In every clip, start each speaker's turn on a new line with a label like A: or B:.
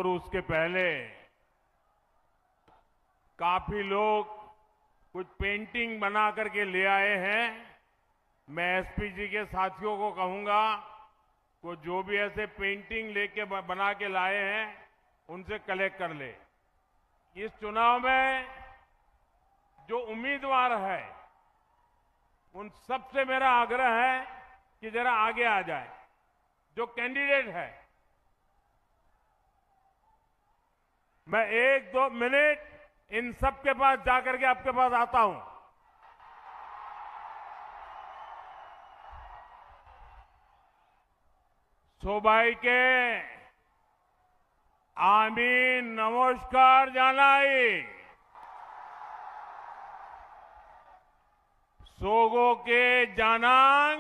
A: करूं उसके पहले काफी लोग कुछ पेंटिंग बना करके ले आए हैं। मैं एसपीजी के साथियों को कहूंगा वो जो भी ऐसे पेंटिंग लेके बना के लाए हैं उनसे कलेक्ट कर ले। इस चुनाव में जो उम्मीदवार है उन सबसे मेरा आग्रह है कि जरा आगे आ जाए। जो कैंडिडेट है, मैं 1-2 मिनट इन सब के पास जाकर के आपके पास आता हूं। সবাইকে আমি নমস্কার জানাই। সগোকে জানাং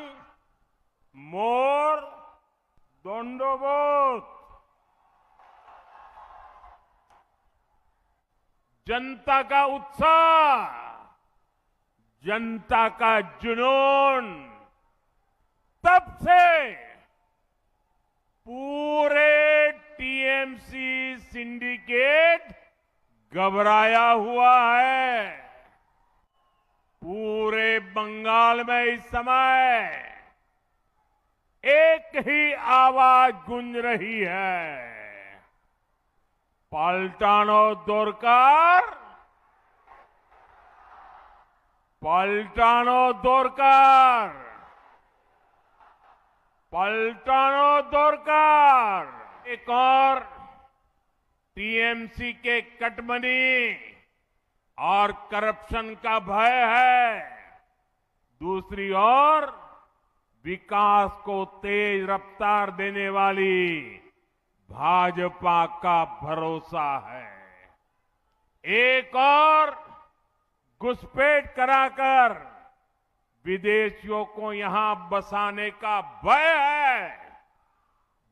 A: মোর দণ্ডবোধ। जनता का उत्साह, जनता का जुनून, तब से पूरे टीएमसी सिंडिकेट घबराया हुआ है। पूरे बंगाल में इस समय एक ही आवाज गूंज रही है, पलटानो दरकार, पलटानो दरकार, पलटानो दरकार। एक और टीएमसी के कटमनी और करप्शन का भय है, दूसरी ओर विकास को तेज रफ्तार देने वाली भाजपा का भरोसा है। एक और घुसपैठ कराकर विदेशियों को यहां बसाने का भय है,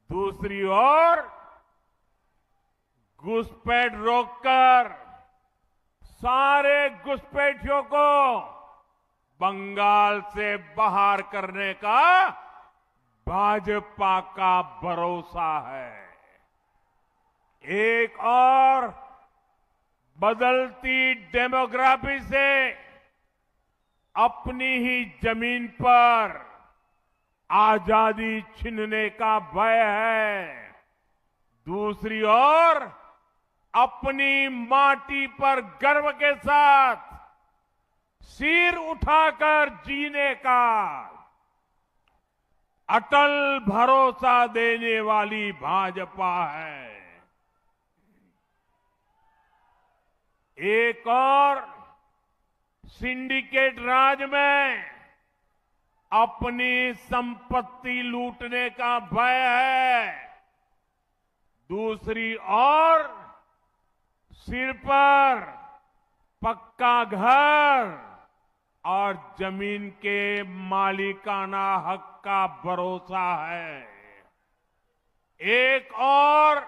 A: दूसरी ओर घुसपैठ रोककर सारे घुसपैठियों को बंगाल से बाहर करने का भाजपा का भरोसा है। एक और बदलती डेमोग्राफी से अपनी ही जमीन पर आजादी छीनने का भय है, दूसरी ओर अपनी माटी पर गर्व के साथ सिर उठाकर जीने का अटल भरोसा देने वाली भाजपा है। एक और सिंडिकेट राज में अपनी संपत्ति लूटने का भय है, दूसरी ओर सिर पर पक्का घर और जमीन के मालिकाना हक का भरोसा है। एक और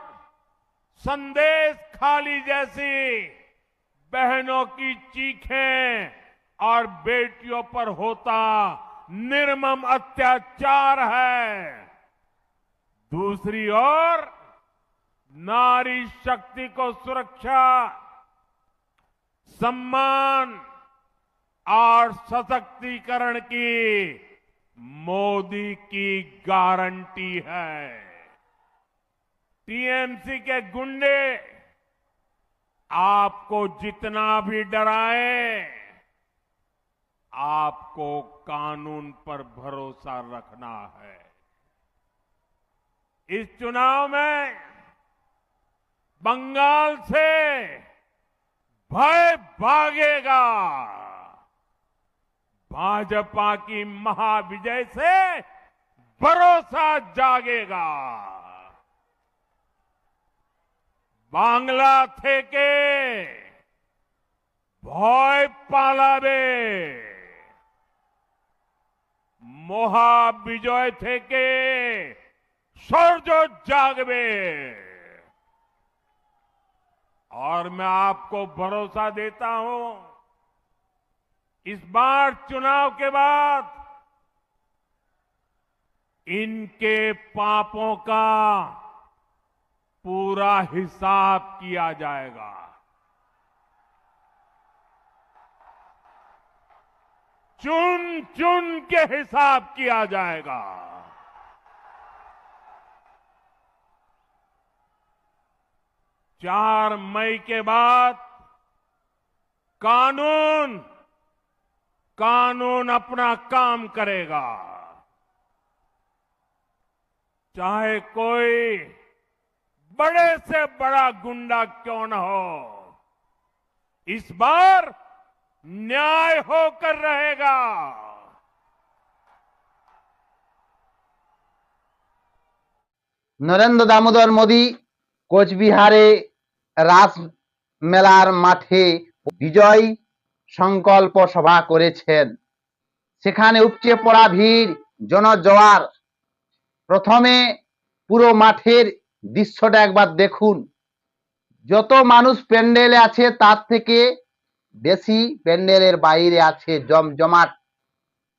A: संदेश खाली जैसी बहनों की चीखें और बेटियों पर होता निर्मम अत्याचार है, दूसरी ओर नारी शक्ति को सुरक्षा, सम्मान और सशक्तिकरण की मोदी की गारंटी है। टीएमसी के गुंडे आपको जितना भी डराए, आपको कानून पर भरोसा रखना है। इस चुनाव में बंगाल से भय भागेगा, भाजपा की महाविजय से भरोसा जागेगा। बांग्ला থেকে ভয় পালাবে, মহাবিজয় থেকে শৌর্য জাগবে। और मैं आपको भरोसा देता हूं, इस बार चुनाव के बाद इनके पापों का पूरा हिसाब किया जाएगा। चुन चुन के हिसाब किया जाएगा। 4 मई के बाद कानून कानून अपना काम करेगा। चाहे कोई बड़े से बड़ा गुंडा क्यों न हो, इस बार न्याय होकर रहेगा।
B: নরেন্দ্র দামোদর মোদী কোচবিহারে রাস মেলার মাঠে বিজয় সংকল্প সভা করেছেন। সেখানে উপচে পড়া ভিড়, জনজোয়ার। প্রথমে পুরো মাঠের দৃশ্যটা একবার দেখুন। যত মানুষ প্যান্ডেলে আছে তার থেকে বেশি প্যান্ডেলের বাইরে আছে জমজমাট।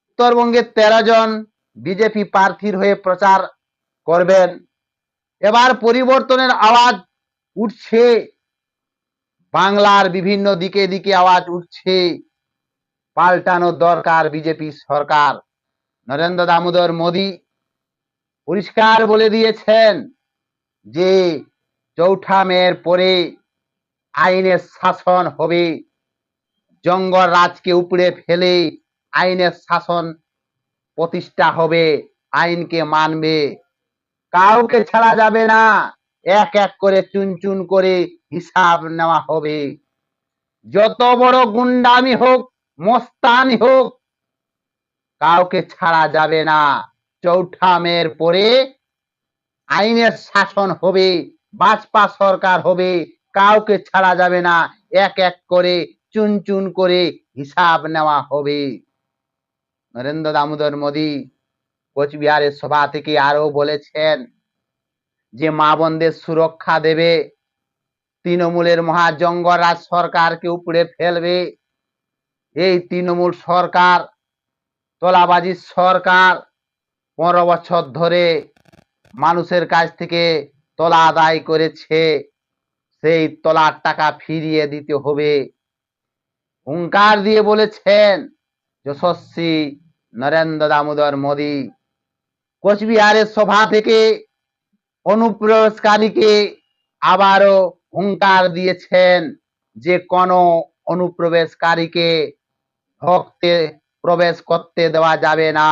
B: উত্তরবঙ্গে 13 জন বিজেপি প্রার্থীর হয়ে প্রচার করবেন। এবার পরিবর্তনের আওয়াজ উঠছে, বাংলার বিভিন্ন দিকে দিকে আওয়াজ উঠছে। পাল্টানো দরকার বিজেপি সরকার। নরেন্দ্র দামোদর মোদী পরিষ্কার বলে দিয়েছেন যে 4 মের পরে আইনের শাসন হবে। জঙ্গল রাজকে উপড়ে ফেলে আইনের শাসন প্রতিষ্ঠা হবে, আইনকে মানবে, কাউকে ছাড়া যাবে না। এক এক করে চুন চুন করে হিসাব নেওয়া হবে। যত বড় গুন্ডামি হোক, মস্তানি হোক, কাউকে ছাড়া যাবে না। 4 মের পরে আইনের শাসন হবে, বাজপা সরকার হবে, কাউকে ছাড়া যাবে না। এক এক করে চুন চুন করে হিসাব নেওয়া হবে। নরেন্দ্র দামোদর মোদী কোচবিহারের সভা থেকে আরো বলেছেন যে মা বোনদের সুরক্ষা দেবে, তৃণমূলের মহাজঙ্গরাজ সরকারকে উপড়ে ফেলবে। এই তৃণমূল সরকার তোলাবাজির সরকার। 15 বছর ধরে মানুষের কাছ থেকে তোলা আদায় করেছে, সেই তোলার টাকা ফিরিয়ে দিতে হবে। হুঙ্কার দিয়ে বলেছেন যশস্বী নরেন্দ্র দামোদর মোদী। কোচবিহারের সভা থেকে অনুপ্রবেশকারীকে আবারও হুঙ্কার দিয়েছেন যে কোনো অনুপ্রবেশকারীকে ভক্তে প্রবেশ করতে দেওয়া যাবে না।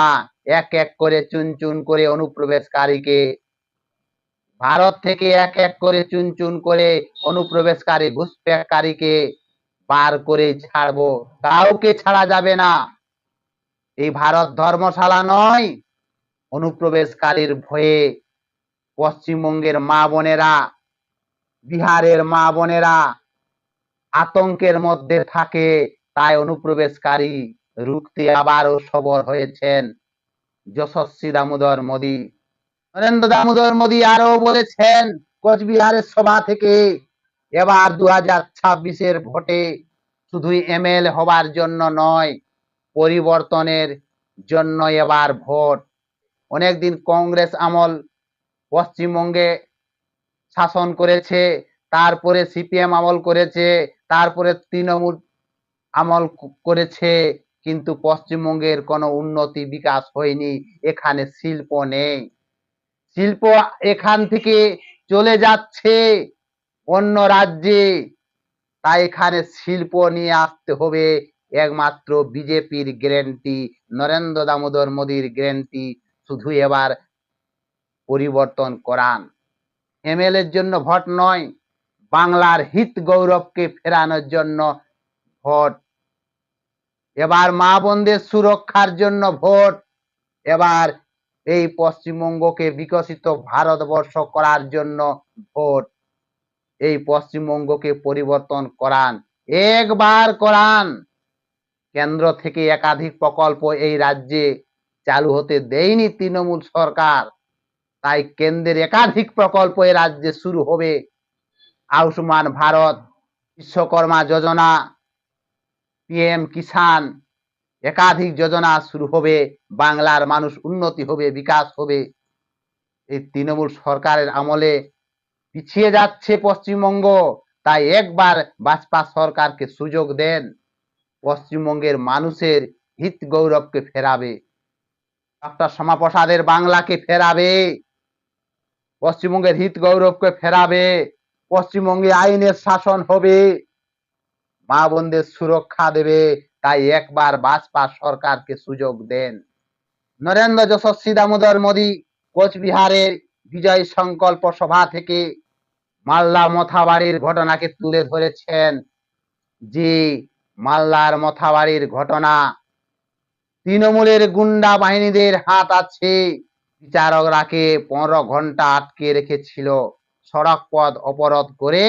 B: এক এক করে চুন চুন করে অনুপ্রবেশকারীকে ভারত থেকে এক এক করে চুন চুন করে অনুপ্রবেশকারী ঘুষপেটকারীকে বার করে ছাড়বো, কাউকে ছাড়া যাবে না। এই ভারত ধর্মশালা নয়। অনুপ্রবেশকারীর ভয়ে পশ্চিমবঙ্গের মা বোনেরা, বিহারের মা বোনেরা আতঙ্কের মধ্যে থাকে, তাই অনুপ্রবেশকারী রুখতে আবারও সবল হয়েছেন যশস্বী দামোদর মোদী। নরেন্দ্র দামোদর মোদী আরো বলেছেন কোচবিহারের সভা থেকে, এবার 2026-এর ভোটে শুধু এমএলএ হবার জন্য নয়, পরিবর্তনের জন্য এবার ভোট। অনেকদিন কংগ্রেস আমল পশ্চিমবঙ্গে শাসন করেছে, তারপরে সিপিএম আমল করেছে, তারপরে তৃণমূল আমল করেছে, কিন্তু পশ্চিমবঙ্গের কোনো উন্নতি বিকাশ হয়নি। এখানে শিল্প নেই, শিল্প এখান থেকে চলে যাচ্ছে অন্য রাজ্যে। তাই এখানে শিল্প নিয়ে আসতে হবে। একমাত্র বিজেপির গ্যারান্টি, নরেন্দ্র দামোদর মোদীর গ্যারান্টি শুধু এবার পরিবর্তন করান। এমএলএর জন্য ভোট নয়, বাংলার হিত গৌরবকে ফেরানোর জন্য ভোট। এবার মা বোনদের সুরক্ষার জন্য ভোট। এবার এই পশ্চিমবঙ্গকে বিকশিত ভারতবর্ষ করার জন্য ভোট। এই পশ্চিমবঙ্গকে পরিবর্তন করান, একবার করান। কেন্দ্র থেকে একাধিক প্রকল্প এই রাজ্যে চালু হতে দেয়নি তৃণমূল সরকার, তাই কেন্দ্রের একাধিক প্রকল্প এই রাজ্যে শুরু হবে। আয়ুষ্মান ভারত, বিশ্বকর্মা যোজনা, পিএম কিষাণ, একাধিক যোজনা শুরু হবে। বাংলার মানুষ উন্নতি হবে, বিকাশ হবে। এই তৃণমূল সরকারের আমলে পিছিয়ে যাচ্ছে পশ্চিমবঙ্গ, তাই একবার বাজপা সরকারকে সুযোগ দেন, পশ্চিমবঙ্গের মানুষের হিত গৌরবকে ফেরাবে, ডক্টর শ্যামাপ্রসাদের বাংলাকে ফেরাবে, পশ্চিমবঙ্গের হিত গৌরবকে ফেরাবে, পশ্চিমবঙ্গে আইনের শাসন হবে, মা বোনদের সুরক্ষা দেবে, তাই একবার বাজপা সরকারকে সুযোগ দেন। নরেন্দ্র যশস্বী দামোদর মোদী কোচবিহারের বিজয় সংকল্প সভা থেকে মালদা মথাবাড়ির ঘটনাকে তুলে ধরেছেন, যে মালদার মথাবাড়ির ঘটনা তৃণমূলের গুন্ডা বাহিনীদের হাত আছে, বিচারকরাকে 15 ঘন্টা আটকে রেখেছিল, সড়ক পথ অবরোধ করে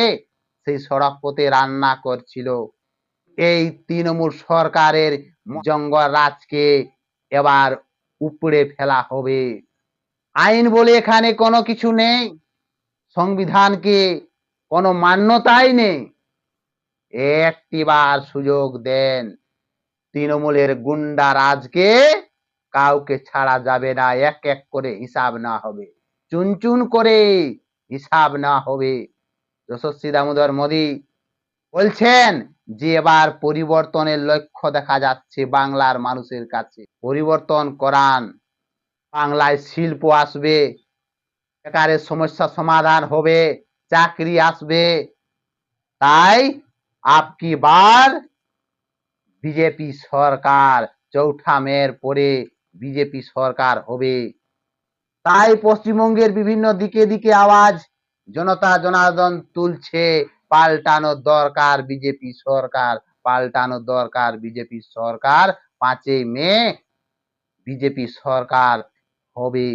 B: সেই সড়ক পথে রান্না করছিল। এই তৃণমূল সরকারের জঙ্গল রাজকে এবার উপড়ে ফেলা হবে। আইন বলে এখানে কোনো কিছু নেই, সংবিধানকে কোনো মান্যতাই নেই। একটিবার সুযোগ দেন, তৃণমূলের গুন্ডা রাজকে কাউকে ছাড়া যাবে না, এক এক করে হিসাব না হবে, চুন চুন করে হিসাব না হবে। যশস্বী দামোদর মোদী বলছেন যে এবার পরিবর্তনের লক্ষ্য দেখা যাচ্ছে বাংলার মানুষের কাছে, পরিবর্তন করান, বাংলায় শিল্প আসবে, বেকারের সমস্যা সমাধান হবে, চাকরি আসবে, তাই আপকি বার বিজেপি সরকার, 4 মের পরে বিজেপি সরকার হবে। তাই পশ্চিমবঙ্গের বিভিন্ন দিকে দিকে আওয়াজ জনতা জনার্দন তুলছে, পাল্টানো দরকার বিজেপি সরকার, পাল্টানো দরকার বিজেপি সরকার, 5 মে বিজেপি সরকার হবে।